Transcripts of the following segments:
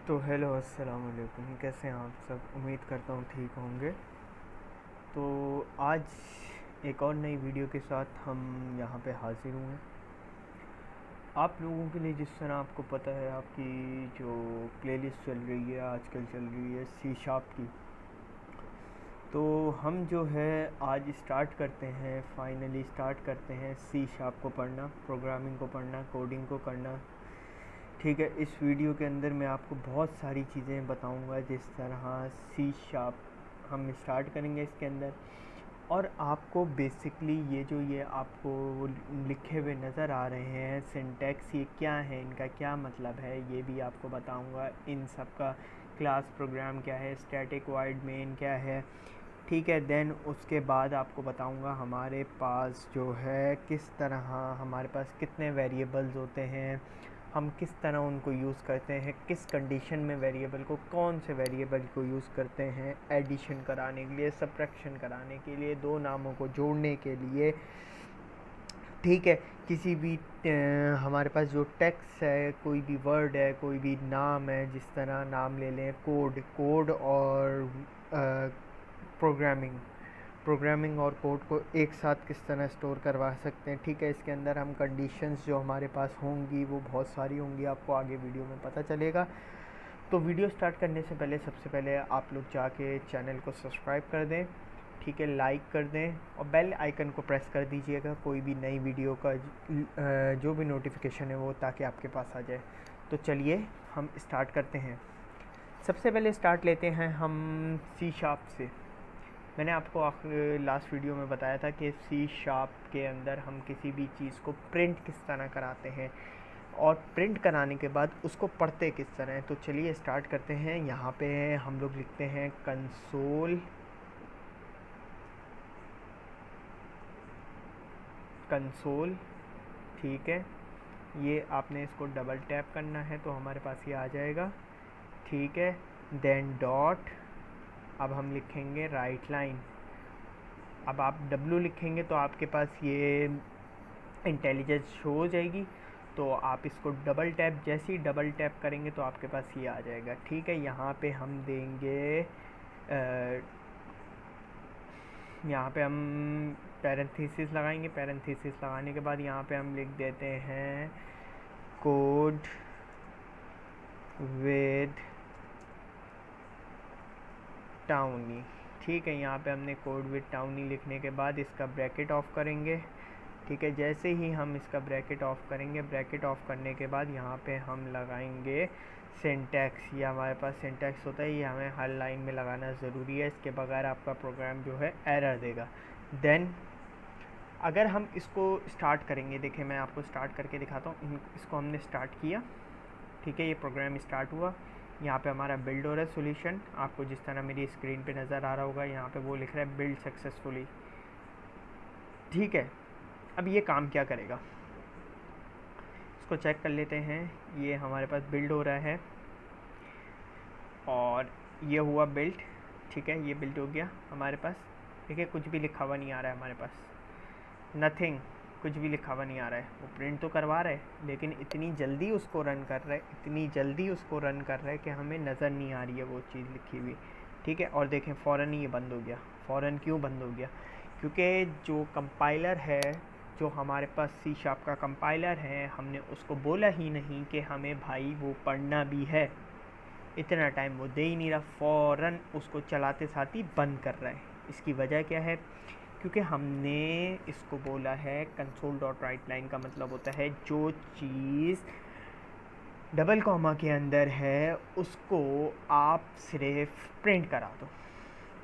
तो हेलो अस्सलाम वालेकुम, कैसे हैं आप सब। उम्मीद करता हूँ ठीक होंगे। तो आज एक और नई वीडियो के साथ हम यहाँ पे हाजिर हुए। आप लोगों के लिए, जिस तरह आपको पता है, आपकी जो प्लेलिस्ट चल रही है आजकल, चल रही है सी शार्प की। तो हम जो है आज स्टार्ट करते हैं, फाइनली स्टार्ट करते हैं सी शार्प को पढ़ना, प्रोग्रामिंग को पढ़ना, कोडिंग को करना। ठीक है, इस वीडियो के अंदर मैं आपको बहुत सारी चीज़ें बताऊंगा जिस तरह सी शार्प हम स्टार्ट करेंगे इसके अंदर। और आपको बेसिकली ये आपको लिखे हुए नज़र आ रहे हैं सिंटैक्स, ये क्या है, इनका क्या मतलब है, ये भी आपको बताऊंगा। इन सब का क्लास प्रोग्राम क्या है, स्टैटिक वॉइड मेन क्या है। ठीक है, देन उसके बाद आपको बताऊंगा हमारे पास जो है किस तरह, हमारे पास कितने वेरिएबल्स होते हैं, हम किस तरह उनको यूज़ करते हैं, किस कंडीशन में वेरिएबल को, कौन से वेरिएबल को यूज़ करते हैं एडिशन कराने के लिए, सब्ट्रैक्शन कराने के लिए, दो नामों को जोड़ने के लिए। ठीक है, किसी भी हमारे पास जो टेक्स्ट है, कोई भी वर्ड है, कोई भी नाम है, जिस तरह नाम ले लें कोड और प्रोग्रामिंग प्रोग्रामिंग और कोड को एक साथ किस तरह स्टोर करवा सकते हैं। ठीक है, इसके अंदर हम कंडीशंस जो हमारे पास होंगी वो बहुत सारी होंगी, आपको आगे वीडियो में पता चलेगा। तो वीडियो स्टार्ट करने से पहले सबसे पहले आप लोग जाके चैनल को सब्सक्राइब कर दें। ठीक है, लाइक कर दें और बेल आइकन को प्रेस कर दीजिएगा, कोई भी नई वीडियो का जो भी नोटिफिकेशन है वो, ताकि आपके पास आ जाए। तो चलिए हम स्टार्ट करते हैं। सबसे पहले स्टार्ट लेते हैं हम सी शार्प से। मैंने आपको लास्ट वीडियो में बताया था कि सी शार्प के अंदर हम किसी भी चीज़ को प्रिंट किस तरह कराते हैं और प्रिंट कराने के बाद उसको पढ़ते किस तरह हैं। तो चलिए स्टार्ट करते हैं। यहाँ पे हम लोग लिखते हैं कंसोल कंसोल। ठीक है, ये आपने इसको डबल टैप करना है तो हमारे पास ये आ जाएगा। ठीक है, देन डॉट, अब हम लिखेंगे राइट लाइन। अब आप W लिखेंगे तो आपके पास ये इंटेलिजेंस शो हो जाएगी। तो आप इसको डबल टैप, जैसे ही डबल टैप करेंगे तो आपके पास ये आ जाएगा। ठीक है, यहाँ पे हम देंगे यहाँ पे हम पैरेंथेसिस लगाएंगे। पैरेंथेसिस लगाने के बाद यहाँ पे हम लिख देते हैं कोड विद टाउनी। ठीक है, यहाँ पे हमने कोड विद टाउनी लिखने के बाद इसका ब्रैकेट ऑफ करेंगे। ठीक है, जैसे ही हम इसका ब्रैकेट ऑफ करेंगे, ब्रैकेट ऑफ करने के बाद यहाँ पे हम लगाएंगे सिंटैक्स। ये हमारे पास सिंटैक्स होता है, ये हमें हर लाइन में लगाना ज़रूरी है, इसके बगैर आपका प्रोग्राम जो है एरर देगा। देन अगर हम इसको स्टार्ट करेंगे, देखें मैं आपको स्टार्ट करके दिखाता हूँ। इसको हमने स्टार्ट किया, ठीक है, ये प्रोग्राम स्टार्ट हुआ। यहाँ पे हमारा बिल्ड हो रहा है सॉल्यूशन, आपको जिस तरह मेरी स्क्रीन पे नज़र आ रहा होगा, यहाँ पे वो लिख रहा है बिल्ड सक्सेसफुली। ठीक है, अब ये काम क्या करेगा इसको चेक कर लेते हैं। ये हमारे पास बिल्ड हो रहा है और ये हुआ बिल्ड। ठीक है, ये बिल्ड हो गया हमारे पास। देखिए कुछ भी लिखा हुआ नहीं आ रहा है हमारे पास, नथिंग, कुछ भी लिखा हुआ नहीं आ रहा है। वो प्रिंट तो करवा रहा है लेकिन इतनी जल्दी उसको रन कर रहा है, इतनी जल्दी उसको रन कर रहा है कि हमें नज़र नहीं आ रही है वो चीज़ लिखी हुई। ठीक है, और देखें फ़ौरन ही ये बंद हो गया। फ़ौरन क्यों बंद हो गया? क्योंकि जो कंपाइलर है, जो हमारे पास सी शार्प का कंपाइलर है, हमने उसको बोला ही नहीं कि हमें भाई वो पढ़ना भी है। इतना टाइम वो दे ही नहीं रहा, फ़ौरन उसको चलाते साथ ही बंद कर रहा है। इसकी वजह क्या है? क्योंकि हमने इसको बोला है कंसोल डॉट राइट लाइन, का मतलब होता है जो चीज़ डबल कॉमा के अंदर है उसको आप सिर्फ प्रिंट करा दो।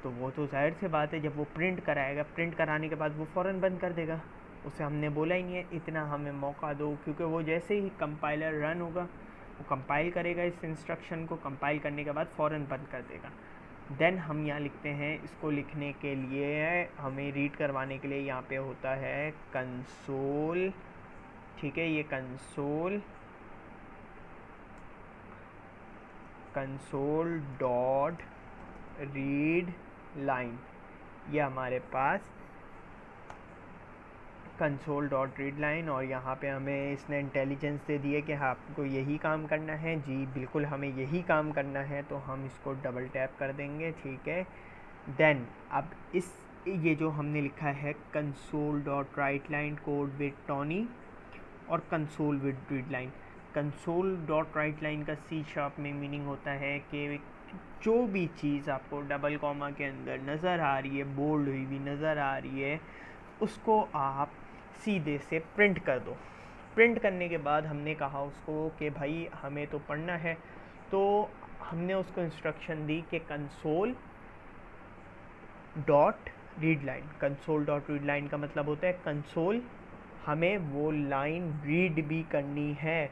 तो वो तो जाहिर सी बात है, जब वो प्रिंट कराएगा, प्रिंट कराने के बाद वो फ़ौरन बंद कर देगा। उसे हमने बोला ही नहीं है इतना हमें मौका दो, क्योंकि वो जैसे ही कंपाइलर रन होगा, वो कंपाइल करेगा इस इंस्ट्रक्शन को, कंपाइल करने के बाद फ़ौरन बंद कर देगा। देन हम यहाँ लिखते हैं, इसको लिखने के लिए, हमें रीड करवाने के लिए यहाँ पे होता है कंसोल। ठीक है, ये कंसोल डॉट रीड लाइन, ये हमारे पास कंसोल डॉट रीड लाइन, और यहाँ पे हमें इसने इंटेलिजेंस दे दिए कि हाँ आपको यही काम करना है। जी बिल्कुल हमें यही काम करना है, तो हम इसको डबल टैप कर देंगे, ठीक है। देन अब इस ये जो हमने लिखा है console dot write line code with टॉनी और console with read line. Console dot write line का सी शार्प में मीनिंग होता है कि जो भी चीज़ आपको डबल कॉमा के अंदर नज़र आ रही है, बोल्ड हुई भी नज़र आ रही है, उसको आप सीधे से प्रिंट कर दो। प्रिंट करने के बाद हमने कहा उसको कि भाई हमें तो पढ़ना है, तो हमने उसको इंस्ट्रक्शन दी कि console dot read line. Console dot read line का मतलब होता है कंसोल हमें वो लाइन रीड भी करनी है,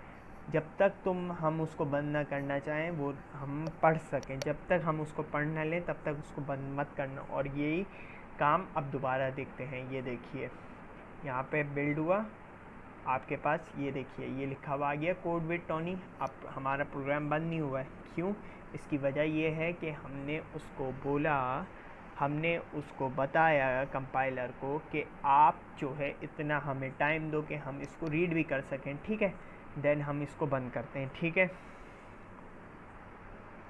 जब तक हम उसको बंद ना करना चाहें, वो हम पढ़ सकें। जब तक हम उसको पढ़ ना लें तब तक उसको बंद मत करना। और यही काम अब दोबारा देखते हैं। ये देखिए यहाँ पे बिल्ड हुआ आपके पास, ये देखिए ये लिखा हुआ आ गया कोड विद टॉनी। अब हमारा प्रोग्राम बंद नहीं हुआ है। क्यों? इसकी वजह ये है कि हमने उसको बोला, हमने उसको बताया कंपाइलर को कि आप जो है इतना हमें टाइम दो कि हम इसको रीड भी कर सकें, ठीक है। देन हम इसको बंद करते हैं, ठीक है।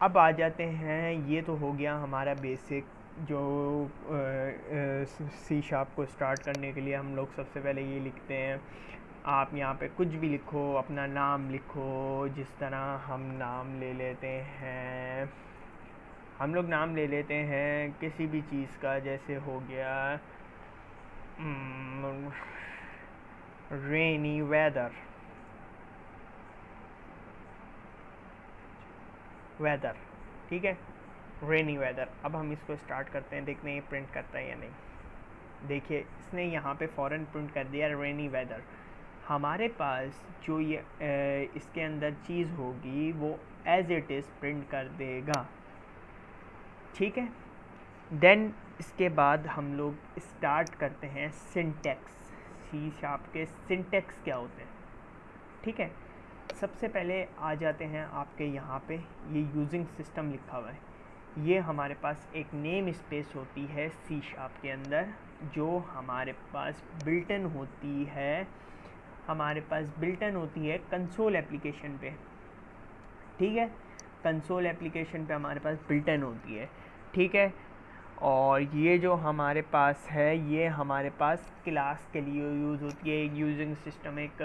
अब आ जाते हैं, ये तो हो गया हमारा बेसिक जो सी शार्प को स्टार्ट करने के लिए हम लोग सबसे पहले ये लिखते हैं। आप यहाँ पे कुछ भी लिखो, अपना नाम लिखो, जिस तरह हम नाम ले लेते हैं, हम लोग नाम ले लेते हैं किसी भी चीज़ का, जैसे हो गया रेनी वेदर, वेदर, ठीक है, रेनी वेदर। अब हम इसको स्टार्ट करते हैं, देखते हैं ये प्रिंट करता है या नहीं। देखिए इसने यहाँ पे फ़ौरन प्रिंट कर दिया रेनी वेदर। हमारे पास जो ये इसके अंदर चीज़ होगी वो एज इट इज़ प्रिंट कर देगा, ठीक है। देन इसके बाद हम लोग स्टार्ट करते हैं सिंटैक्स। सी शार्प के सिंटैक्स क्या होते हैं, ठीक है। सबसे पहले आ जाते हैं आपके यहाँ पे ये यूजिंग सिस्टम लिखा हुआ है। ये हमारे पास एक नेम स्पेस होती है सी शार्प के अंदर, जो हमारे पास बिल्टन होती है, हमारे पास बिल्टन होती है कंसोल एप्लीकेशन पे, ठीक है। कंसोल एप्लीकेशन पे हमारे पास बिल्टन होती है, ठीक है। और ये जो हमारे पास है ये हमारे पास क्लास के लिए यूज़ होती है। एक यूजिंग सिस्टम एक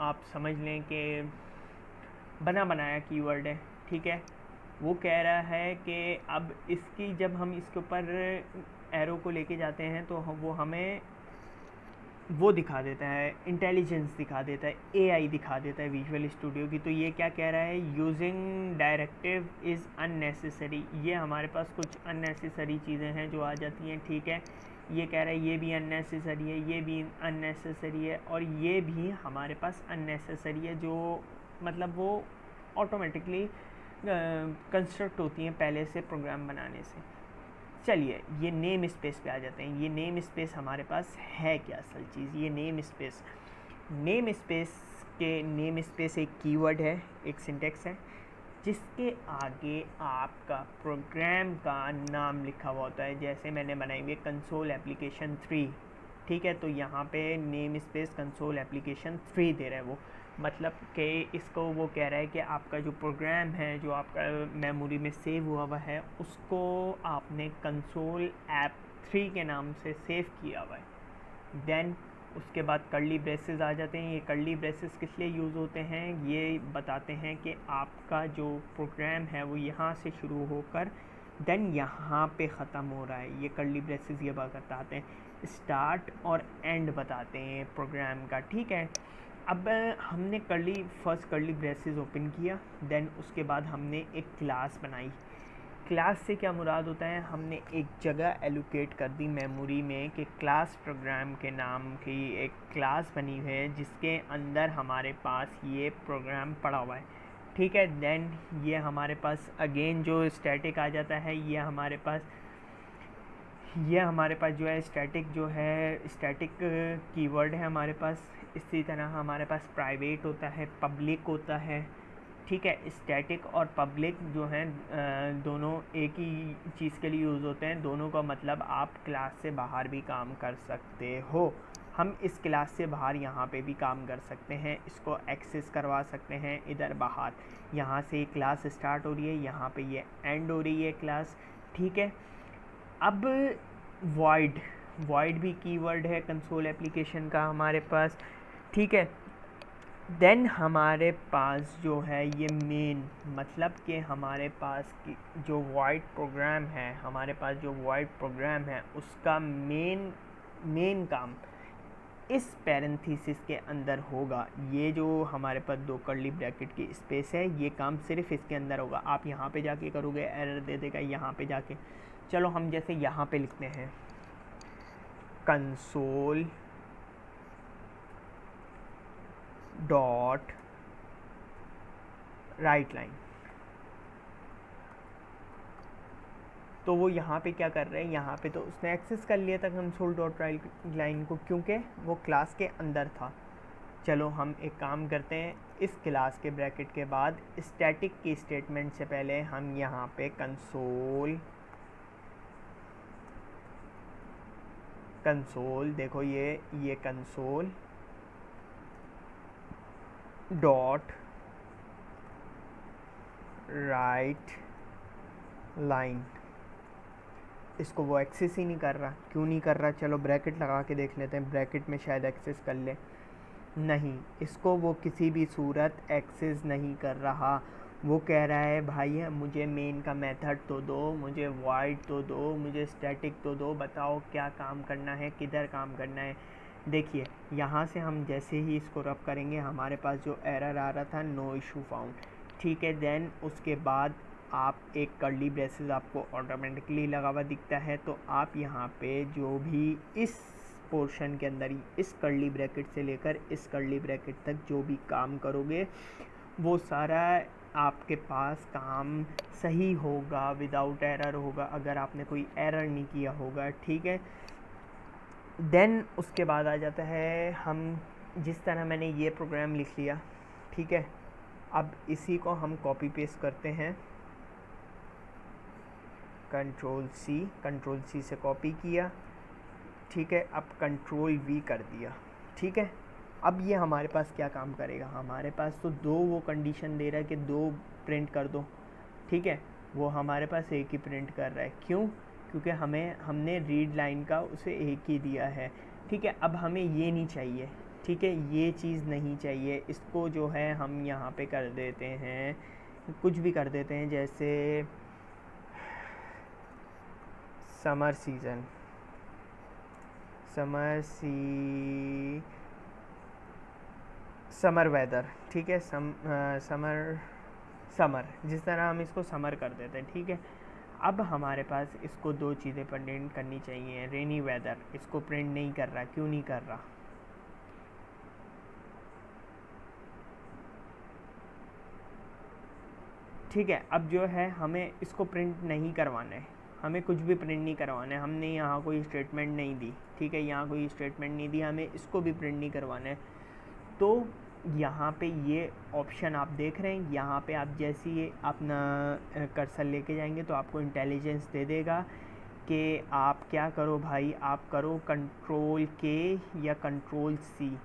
आप समझ लें कि बना बनाया कीवर्ड है, ठीक है। वो कह रहा है कि अब इसकी जब हम इसके ऊपर एरो को लेके जाते हैं तो वो हमें वो दिखा देता है, इंटेलिजेंस दिखा देता है, एआई दिखा देता है विजुअल स्टूडियो की। तो ये क्या कह रहा है, यूजिंग डायरेक्टिव इज़ अननेसेसरी। ये हमारे पास कुछ अननेसेसरी चीज़ें हैं जो आ जाती हैं, ठीक है। ये कह रहा है ये भी अननेसेसरी है, ये भी अननेसेसरी है, और ये भी हमारे पास अननेसेसरी है, जो मतलब वो ऑटोमेटिकली कंस्ट्रक्ट होती हैं पहले से प्रोग्राम बनाने से। चलिए ये नेम स्पेस पे आ जाते हैं। ये नेम स्पेस हमारे पास है क्या असल चीज़, ये नेम स्पेस। नेम स्पेस एक कीवर्ड है, एक सिंटेक्स है, जिसके आगे आपका प्रोग्राम का नाम लिखा हुआ होता है। जैसे मैंने बनाई हुई कंसोल एप्लीकेशन 3, ठीक है। तो यहाँ पे नेम स्पेस कंसोल एप्लीकेशन 3 दे रहा है वो, मतलब कि इसको वो कह रहा है कि आपका जो प्रोग्राम है, जो आपका मेमोरी में सेव हुआ है, उसको आपने कंसोल ऐप 3 के नाम से सेव किया हुआ है। देन उसके बाद कर्ली ब्रेसेस आ जाते हैं। ये कर्ली ब्रेसेस किस लिए यूज़ होते हैं, ये बताते हैं कि आपका जो प्रोग्राम है वो यहाँ से शुरू होकर देन यहाँ पे ख़त्म हो रहा है। ये कर्ली ब्रेसेस ये बताते हैं, स्टार्ट और एंड बताते हैं प्रोग्राम का, ठीक है। अब हमने फर्स्ट कर्ली ब्रेसेस ओपन किया, देन उसके बाद हमने एक क्लास बनाई। क्लास से क्या मुराद होता है, हमने एक जगह एलोकेट कर दी मेमोरी में कि क्लास प्रोग्राम के नाम की एक क्लास बनी हुई है, जिसके अंदर हमारे पास ये प्रोग्राम पड़ा हुआ है, ठीक है। देन ये हमारे पास अगेन जो स्टैटिक आ जाता है, ये हमारे पास जो है स्टैटिक जो है, स्टैटिक कीवर्ड है हमारे पास। इसी तरह हमारे पास प्राइवेट होता है, पब्लिक होता है, ठीक है। स्टैटिक और पब्लिक जो हैं दोनों एक ही चीज़ के लिए यूज़ होते हैं। दोनों का मतलब आप क्लास से बाहर भी काम कर सकते हो, हम इस क्लास से बाहर यहाँ पे भी काम कर सकते हैं, इसको एक्सेस करवा सकते हैं इधर बाहर। यहाँ से क्लास स्टार्ट हो रही है, यहाँ पे ये एंड हो रही है क्लास, ठीक है। अब वॉइड भी कीवर्ड है कंसोल एप्लीकेशन का हमारे पास, ठीक है। देन हमारे पास जो है ये मेन, मतलब कि हमारे पास की जो वॉइड प्रोग्राम है, हमारे पास जो वॉइड प्रोग्राम है उसका मेन काम इस पैरेंथेसिस के अंदर होगा। ये जो हमारे पास दो कर्ली ब्रैकेट की स्पेस है, ये काम सिर्फ इसके अंदर होगा। आप यहाँ पे जाके करोगे एरर दे देगा यहाँ पे जाके। चलो हम जैसे यहाँ पे लिखते हैं कंसोल डॉट राइट लाइन, तो वो यहाँ पे क्या कर रहे हैं, यहाँ पे तो उसने एक्सेस कर लिया था कंसोल डॉट राइट लाइन को, क्योंकि वो क्लास के अंदर था। चलो हम एक काम करते हैं, इस क्लास के ब्रैकेट के बाद स्टैटिक की स्टेटमेंट से पहले हम यहाँ पे कंसोल देखो ये कंसोल डॉट राइट लाइन, इसको वो एक्सेस ही नहीं कर रहा। क्यों नहीं कर रहा, चलो ब्रैकेट लगा के देख लेते हैं, ब्रैकेट में शायद एक्सेस कर ले। नहीं, इसको वो किसी भी सूरत एक्सेस नहीं कर रहा। वो कह रहा है भाई मुझे मेन का मेथड तो दो, मुझे वॉइड तो दो, मुझे स्टैटिक तो दो, बताओ क्या काम करना है, किधर काम करना है। देखिए यहाँ से हम जैसे ही इसको रब करेंगे हमारे पास जो एरर आ रहा था नो इशू फाउंड, ठीक है। देन उसके बाद आप एक कर्ली ब्रेसेस आपको ऑटोमेटिकली लगा हुआ दिखता है, तो आप यहाँ पे जो भी इस पोर्शन के अंदर इस कर्ली ब्रैकेट से लेकर इस कर्ली ब्रैकेट तक जो भी काम करोगे वो सारा आपके पास काम सही होगा, विदाउट एरर होगा, अगर आपने कोई एरर नहीं किया होगा, ठीक है। देन उसके बाद आ जाता है, हम जिस तरह मैंने ये प्रोग्राम लिख लिया, ठीक है। अब इसी को हम कॉपी पेस्ट करते हैं, कंट्रोल सी से कॉपी किया, ठीक है। अब कंट्रोल वी कर दिया, ठीक है। अब ये हमारे पास क्या काम करेगा, हमारे पास तो दो वो कंडीशन दे रहा है कि दो प्रिंट कर दो, ठीक है। वो हमारे पास एक ही प्रिंट कर रहा है, क्यों, क्योंकि हमने रीड लाइन का उसे एक ही दिया है, ठीक है। अब हमें ये नहीं चाहिए, ठीक है, ये चीज़ नहीं चाहिए। इसको जो है हम यहाँ पे कर देते हैं, कुछ भी कर देते हैं, जैसे समर वेदर, ठीक है। समर जिस तरह हम इसको समर कर देते हैं, ठीक है। अब हमारे पास इसको दो चीज़ें प्रिंट करनी चाहिए। रेनी वेदर इसको प्रिंट नहीं कर रहा, क्यों नहीं कर रहा, ठीक है। अब जो है हमें इसको प्रिंट नहीं करवाना है, हमें कुछ भी प्रिंट नहीं करवाना है, हमने यहाँ कोई स्टेटमेंट नहीं दी, ठीक है, यहाँ कोई स्टेटमेंट नहीं दी, हमें इसको भी प्रिंट नहीं करवाना है। तो यहाँ पे ये ऑप्शन आप देख रहे हैं, यहाँ पे आप जैसे ही अपना कर्सर लेके जाएंगे तो आपको इंटेलिजेंस दे देगा कि आप क्या करो भाई, आप करो कंट्रोल के या कंट्रोल सी,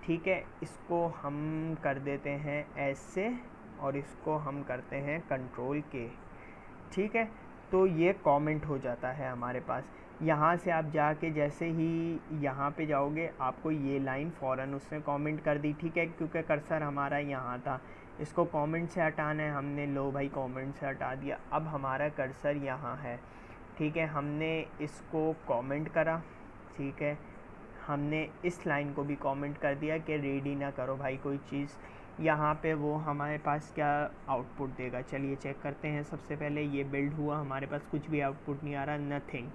ठीक है। इसको हम कर देते हैं ऐसे और इसको हम करते हैं कंट्रोल के, ठीक है। तो ये कमेंट हो जाता है हमारे पास। यहाँ से आप जाके जैसे ही यहाँ पे जाओगे आपको ये लाइन फ़ौरन उसने कमेंट कर दी, ठीक है, क्योंकि कर्सर हमारा यहाँ था। इसको कमेंट से हटाना है, हमने लो भाई कमेंट से हटा दिया। अब हमारा कर्सर यहाँ है, ठीक है, हमने इसको कमेंट करा, ठीक है, हमने इस लाइन को भी कमेंट कर दिया कि रेडी ना करो भाई कोई चीज़। यहाँ पे वो हमारे पास क्या आउटपुट देगा, चलिए चेक करते हैं। सबसे पहले ये बिल्ड हुआ, हमारे पास कुछ भी आउटपुट नहीं आ रहा, नथिंग।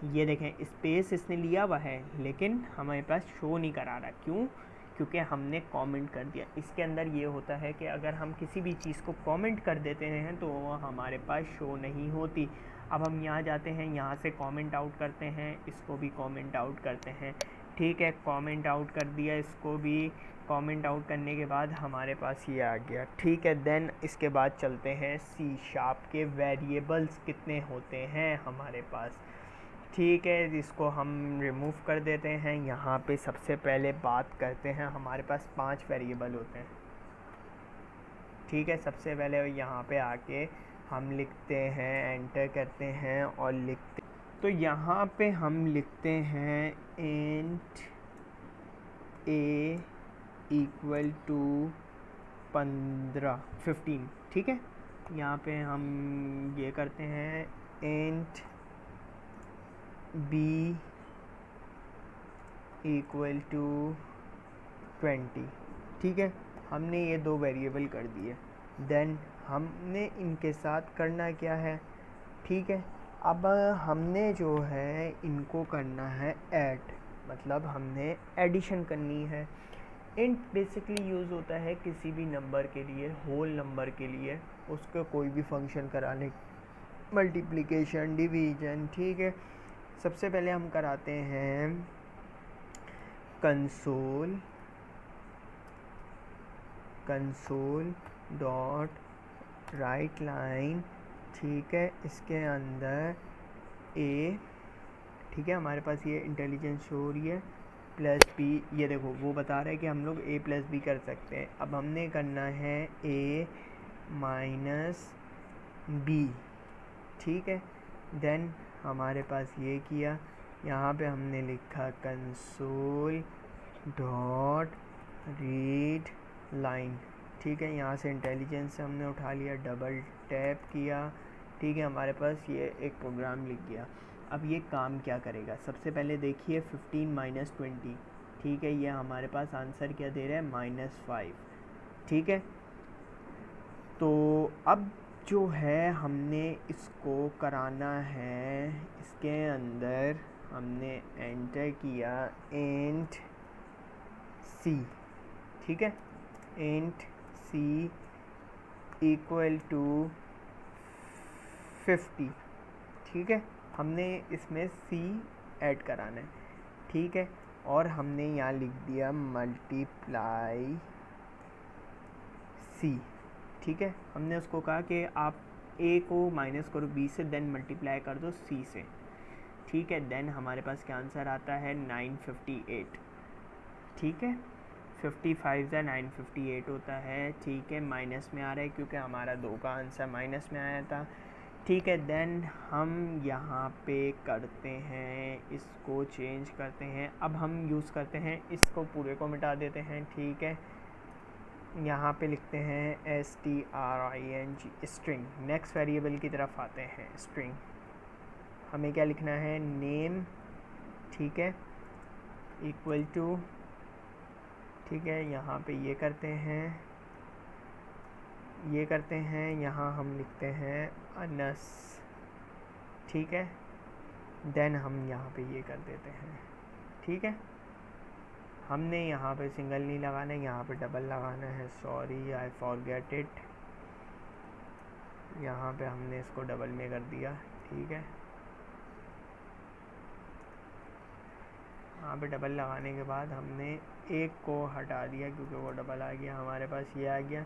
ये देखें स्पेस इसने लिया हुआ है लेकिन हमारे पास शो नहीं करा रहा, क्यों, क्योंकि हमने कमेंट कर दिया। इसके अंदर ये होता है कि अगर हम किसी भी चीज़ को कमेंट कर देते हैं तो वो हमारे पास शो नहीं होती। अब हम यहाँ जाते हैं, यहाँ से कमेंट आउट करते हैं, इसको भी कमेंट आउट करते हैं, ठीक है। कमेंट आउट कर दिया, इसको भी कमेंट आउट करने के बाद हमारे पास ये आ गया, ठीक है। देन इसके बाद चलते हैं C# के वेरिएबल्स कितने होते हैं हमारे पास। ठीक है, इसको हम रिमूव कर देते हैं। यहाँ पे सबसे पहले बात करते हैं, हमारे पास 5 वेरिएबल होते हैं। ठीक है, सबसे पहले यहाँ पे आके हम लिखते हैं, एंटर करते हैं और लिखते, तो यहाँ पे हम लिखते हैं इंट a इक्वल टू 15। ठीक है, यहाँ पे हम ये करते हैं इंट b इक्वल टू 20। ठीक है, हमने ये 2 वेरिएबल कर दिए। देन हमने इनके साथ करना क्या है, ठीक है, अब हमने जो है इनको करना है ऐड, मतलब हमने एडिशन करनी है। इंट बेसिकली यूज़ होता है किसी भी नंबर के लिए, होल नंबर के लिए, उसको कोई भी फंक्शन कराने, मल्टीप्लिकेशन, डिवीजन। ठीक है, सबसे पहले हम कराते हैं कंसोल डॉट राइट लाइन। ठीक है, इसके अंदर a, ठीक है, हमारे पास ये इंटेलिजेंस शो हो रही है, प्लस b। ये देखो वो बता रहा है कि हम लोग a प्लस b कर सकते हैं। अब हमने करना है a माइनस b। ठीक है, देन हमारे पास ये किया, यहाँ पे हमने लिखा कंसोल डॉट रीड लाइन। ठीक है, यहाँ से इंटेलिजेंस हमने उठा लिया, डबल टैप किया। ठीक है, हमारे पास ये एक प्रोग्राम लिख गया। अब ये काम क्या करेगा, सबसे पहले देखिए 15 माइनस 20। ठीक है, ये हमारे पास आंसर क्या दे रहा है, -5। ठीक है, तो अब जो है हमने इसको कराना है, इसके अंदर हमने एंटर किया इंट c। ठीक है, इंट c इक्वल टू 50। ठीक है, हमने इसमें c ऐड कराना है। ठीक है, और हमने यहाँ लिख दिया मल्टीप्लाई c। ठीक है, हमने उसको कहा कि आप a को माइनस करो b से, देन मल्टीप्लाई कर दो c से। ठीक है, देन हमारे पास क्या आंसर आता है, 958। ठीक है, 55 से 958 होता है। ठीक है, माइनस में आ रहा है क्योंकि हमारा 2 का आंसर माइनस में आया था। ठीक है, देन हम यहाँ पे करते हैं, इसको चेंज करते हैं। अब हम यूज़ करते हैं, इसको पूरे को मिटा देते हैं। ठीक है, यहाँ पे लिखते हैं string स्ट्रिंग। नेक्स्ट वेरिएबल की तरफ आते हैं, स्ट्रिंग। हमें क्या लिखना है, नेम। ठीक है, इक्वल टू, ठीक है, यहाँ पे ये करते हैं, यहाँ हम लिखते हैं अनस। ठीक है, देन हम यहाँ पे ये कर देते हैं। ठीक है, हमने यहाँ पे सिंगल नहीं लगाना है, यहाँ पे डबल लगाना है। Sorry, I forget it. यहाँ पे हमने इसको डबल में कर दिया। ठीक है, यहाँ पे डबल लगाने के बाद हमने एक को हटा दिया क्योंकि वो डबल आ गया, हमारे पास ये आ गया।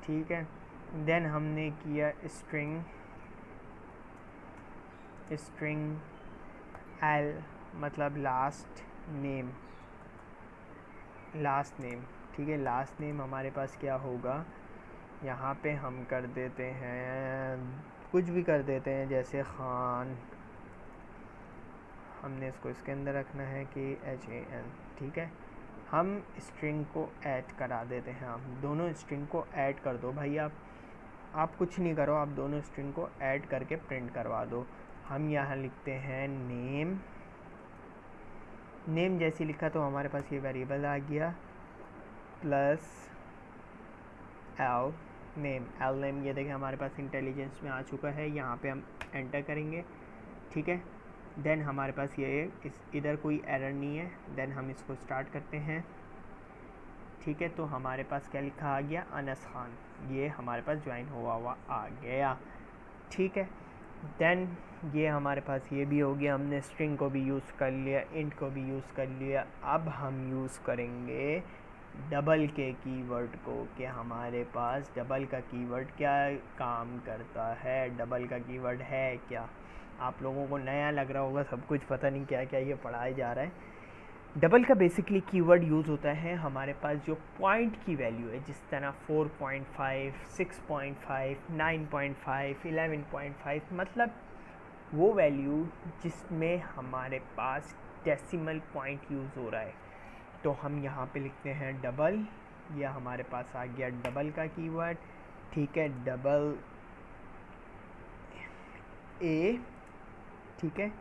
ठीक है, देन हमने किया स्ट्रिंग एल, मतलब लास्ट नेम। ठीक है, लास्ट नेम हमारे पास क्या होगा, यहाँ पे हम कर देते हैं, कुछ भी कर देते हैं, जैसे खान। हमने इसको इसके अंदर रखना है कि HAN। ठीक है, हम स्ट्रिंग को ऐड करा देते हैं। आप दोनों स्ट्रिंग को ऐड कर दो भाई, आप कुछ नहीं करो, आप दोनों स्ट्रिंग को ऐड करके प्रिंट करवा दो। हम यहाँ लिखते हैं नेम जैसे लिखा तो हमारे पास ये वेरिएबल आ गया, प्लस एल नेम। ये देखें हमारे पास इंटेलिजेंस में आ चुका है, यहाँ पे हम एंटर करेंगे। ठीक है, देन हमारे पास ये इधर कोई एरर नहीं है। देन हम इसको स्टार्ट करते हैं। ठीक है, तो हमारे पास क्या लिखा आ गया, अनस खान। ये हमारे पास ज्वाइन हुआ आ गया। ठीक है, देन ये हमारे पास ये भी हो गया, हमने स्ट्रिंग को भी यूज़ कर लिया, इंट को भी यूज़ कर लिया। अब हम यूज़ करेंगे डबल के कीवर्ड को, कि हमारे पास डबल का कीवर्ड क्या काम करता है, डबल का कीवर्ड है क्या। आप लोगों को नया लग रहा होगा सब कुछ, पता नहीं क्या क्या ये पढ़ाया जा रहा है। डबल का बेसिकली कीवर्ड यूज़ होता है हमारे पास जो पॉइंट की वैल्यू है, जिस तरह 4.5, 6.5, 9.5, 11.5, मतलब वो वैल्यू जिसमें हमारे पास डेसिमल पॉइंट यूज़ हो रहा है। तो हम यहाँ पे लिखते हैं डबल, या हमारे पास आ गया डबल का कीवर्ड, ठीक है, डबल ए, ठीक है,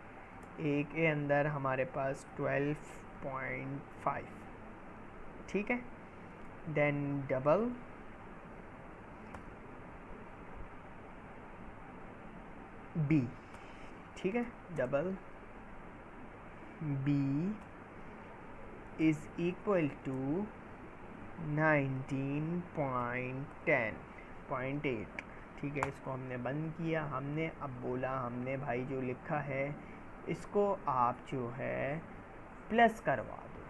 ए के अंदर हमारे पास 12.5, ठीक है, देन डबल बी, ठीक है, double B is equal to 19.10.8, ठीक है। इसको हमने बंद किया, हमने अब बोला, हमने भाई जो लिखा है इसको आप जो है प्लस करवा दो,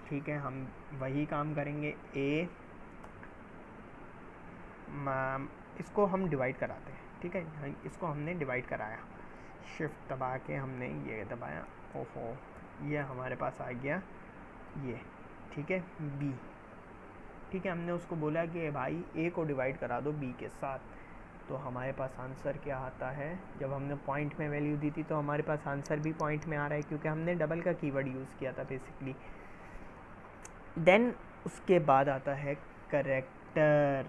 ठीक है। हम वही काम करेंगे, ए इसको हम डिवाइड कराते हैं, ठीक है। इसको हमने डिवाइड कराया, शिफ्ट दबा के हमने ये दबाया, ओहो, ये हमारे पास आ गया ये, ठीक है, बी, ठीक है। हमने उसको बोला कि भाई ए को डिवाइड करा दो बी के साथ, तो हमारे पास आंसर क्या आता है। जब हमने पॉइंट में वैल्यू दी थी तो हमारे पास आंसर भी पॉइंट में आ रहा है, क्योंकि हमने डबल का कीवर्ड यूज़ किया था बेसिकली। देन उसके बाद आता है करेक्टर,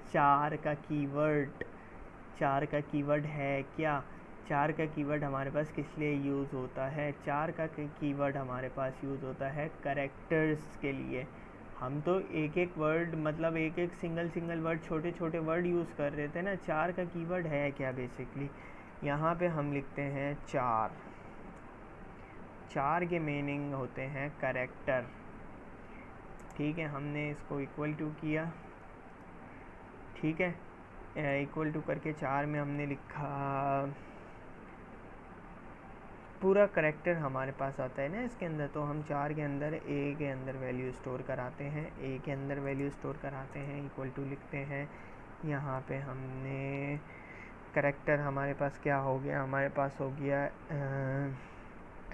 4 का कीवर्ड। 4 का कीवर्ड है क्या? 4 का कीवर्ड हमारे पास किस लिए यूज़ होता है? 4 का कीवर्ड हमारे पास यूज़ होता है करेक्टर्स के लिए। हम तो एक एक वर्ड, मतलब एक एक सिंगल वर्ड, छोटे छोटे वर्ड यूज़ कर रहे थे ना। 4 का कीवर्ड है क्या बेसिकली? यहाँ पे हम लिखते हैं 4। 4 के मीनिंग होते हैं करेक्टर, ठीक है। हमने इसको इक्वल टू किया, ठीक है, इक्वल टू करके 4 में हमने लिखा, पूरा करेक्टर हमारे पास आता है ना इसके अंदर। तो हम 4 के अंदर ए के अंदर वैल्यू स्टोर कराते हैं, ए के अंदर वैल्यू स्टोर कराते हैं, इक्वल टू लिखते हैं। यहाँ पे हमने करेक्टर हमारे पास क्या हो गया? हमारे पास हो गया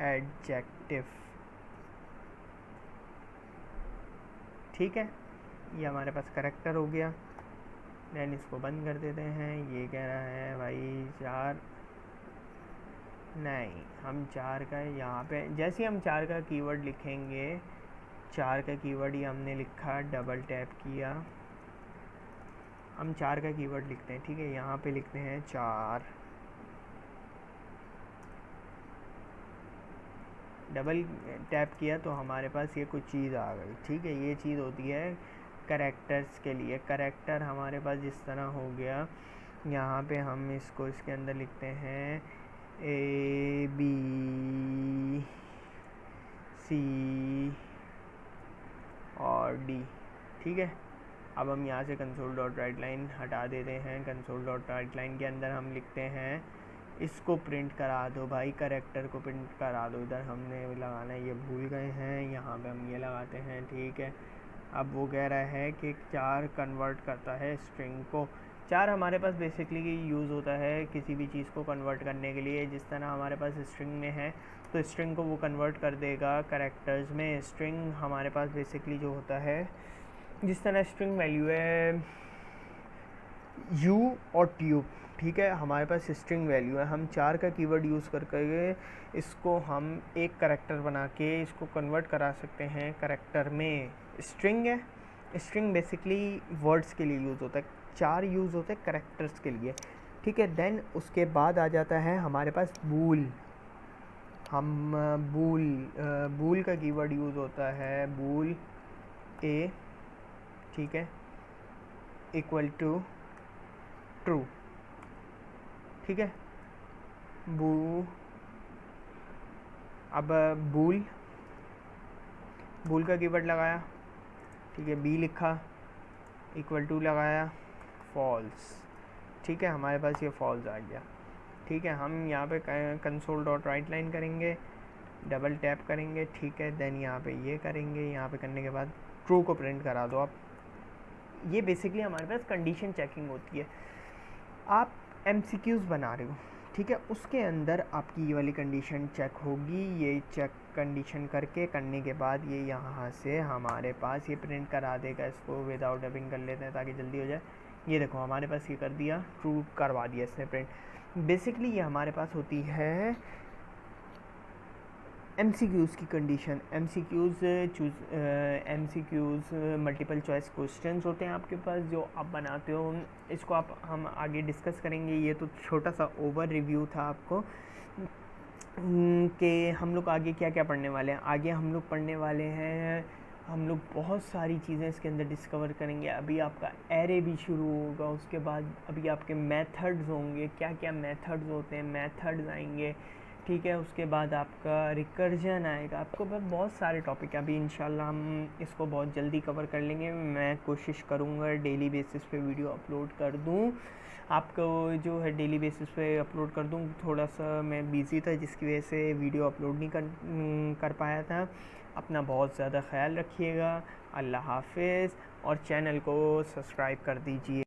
एडजेक्टिव, ठीक है, ये हमारे पास करेक्टर हो गया। देन इसको बंद कर देते हैं। ये कह रहा है भाई 4 नहीं, हम 4 का यहाँ पे जैसे हम 4 का कीवर्ड लिखेंगे, 4 का कीवर्ड ही हमने लिखा, डबल टैप किया, हम 4 का कीवर्ड लिखते हैं, ठीक है। यहाँ पे लिखते हैं 4, डबल टैप किया तो हमारे पास ये कुछ चीज़ आ गई, ठीक है। ये चीज़ होती है करेक्टर्स के लिए। करेक्टर हमारे पास जिस तरह हो गया, यहाँ पे हम इसको इसके अंदर लिखते हैं A B C और D, ठीक है। अब हम यहाँ से कंसोल डॉट राइट लाइन हटा देते हैं। कंसोल डॉट राइट लाइन के अंदर हम लिखते हैं, इसको प्रिंट करा दो भाई, करेक्टर को प्रिंट करा दो। इधर हमने लगाना है, ये भूल गए हैं, यहाँ पे हम ये लगाते हैं, ठीक है। अब वो कह रहा है कि 4 कन्वर्ट करता है स्ट्रिंग को। 4 हमारे पास बेसिकली यूज़ होता है किसी भी चीज़ को कन्वर्ट करने के लिए। जिस तरह हमारे पास स्ट्रिंग में है तो स्ट्रिंग को वो कन्वर्ट कर देगा करेक्टर्स में। स्ट्रिंग हमारे पास बेसिकली जो होता है, जिस तरह स्ट्रिंग वैल्यू है यू और ट्यूब, ठीक है, हमारे पास स्ट्रिंग वैल्यू है। हम 4 का कीवर्ड यूज़ करके इसको हम एक करेक्टर बना के इसको कन्वर्ट करा सकते हैं करेक्टर में। स्ट्रिंग है, स्ट्रिंग बेसिकली वर्ड्स के लिए यूज़ होता है, 4 यूज़ होते हैं करेक्टर्स के लिए, ठीक है। देन उसके बाद आ जाता है हमारे पास बूल। हम बूल का कीवर्ड यूज़ होता है, बूल ए, ठीक है, इक्वल टू ट्रू, ठीक है। अब बूल का कीवर्ड लगाया, ठीक है, बी लिखा, इक्वल टू लगाया, फॉल्स, ठीक है, हमारे पास ये फॉल्स आ गया, ठीक है। हम यहाँ पे कंसोल डॉट राइट लाइन करेंगे, डबल टैप करेंगे, ठीक है। देन यहाँ पे ये करेंगे, यहाँ पे करने के बाद ट्रू को प्रिंट करा दो आप। ये बेसिकली हमारे पास कंडीशन चेकिंग होती है। आप MCQs बना रहे हो, ठीक है। उसके अंदर आपकी ये वाली कंडीशन चेक होगी। ये चेक कंडीशन करने के बाद ये यहाँ से हमारे पास ये प्रिंट करा देगा। इसको विदाउट डबिंग कर लेते हैं ताकि जल्दी हो जाए। ये देखो हमारे पास ये कर दिया, ट्रू करवा दिया इसने प्रिंट। बेसिकली ये हमारे पास होती है MCQs की condition. MCQs multiple choice questions होते हैं आपके पास जो आप बनाते हो। इसको हम आगे डिस्कस करेंगे। ये तो छोटा सा ओवर रिव्यू था आपको कि हम लोग आगे क्या क्या पढ़ने वाले हैं। आगे हम लोग पढ़ने वाले हैं, हम लोग बहुत सारी चीज़ें इसके अंदर डिस्कवर करेंगे। अभी आपका एरे भी शुरू होगा, उसके बाद अभी आपके मेथड्स होंगे, क्या क्या मेथड्स होते हैं, मेथड्स आएंगे, ठीक है। उसके बाद आपका रिकर्जन आएगा। आपको बहुत सारे टॉपिक है। अभी इंशाल्लाह हम इसको बहुत जल्दी कवर कर लेंगे। मैं कोशिश करूँगा डेली बेसिस पे वीडियो अपलोड कर दूँ आपको, जो है डेली बेसिस पे अपलोड कर दूँ। थोड़ा सा मैं बिज़ी था जिसकी वजह से वीडियो अपलोड नहीं कर पाया था। अपना बहुत ज़्यादा ख्याल रखिएगा। अल्लाह हाफिज़ और चैनल को सब्सक्राइब कर दीजिए।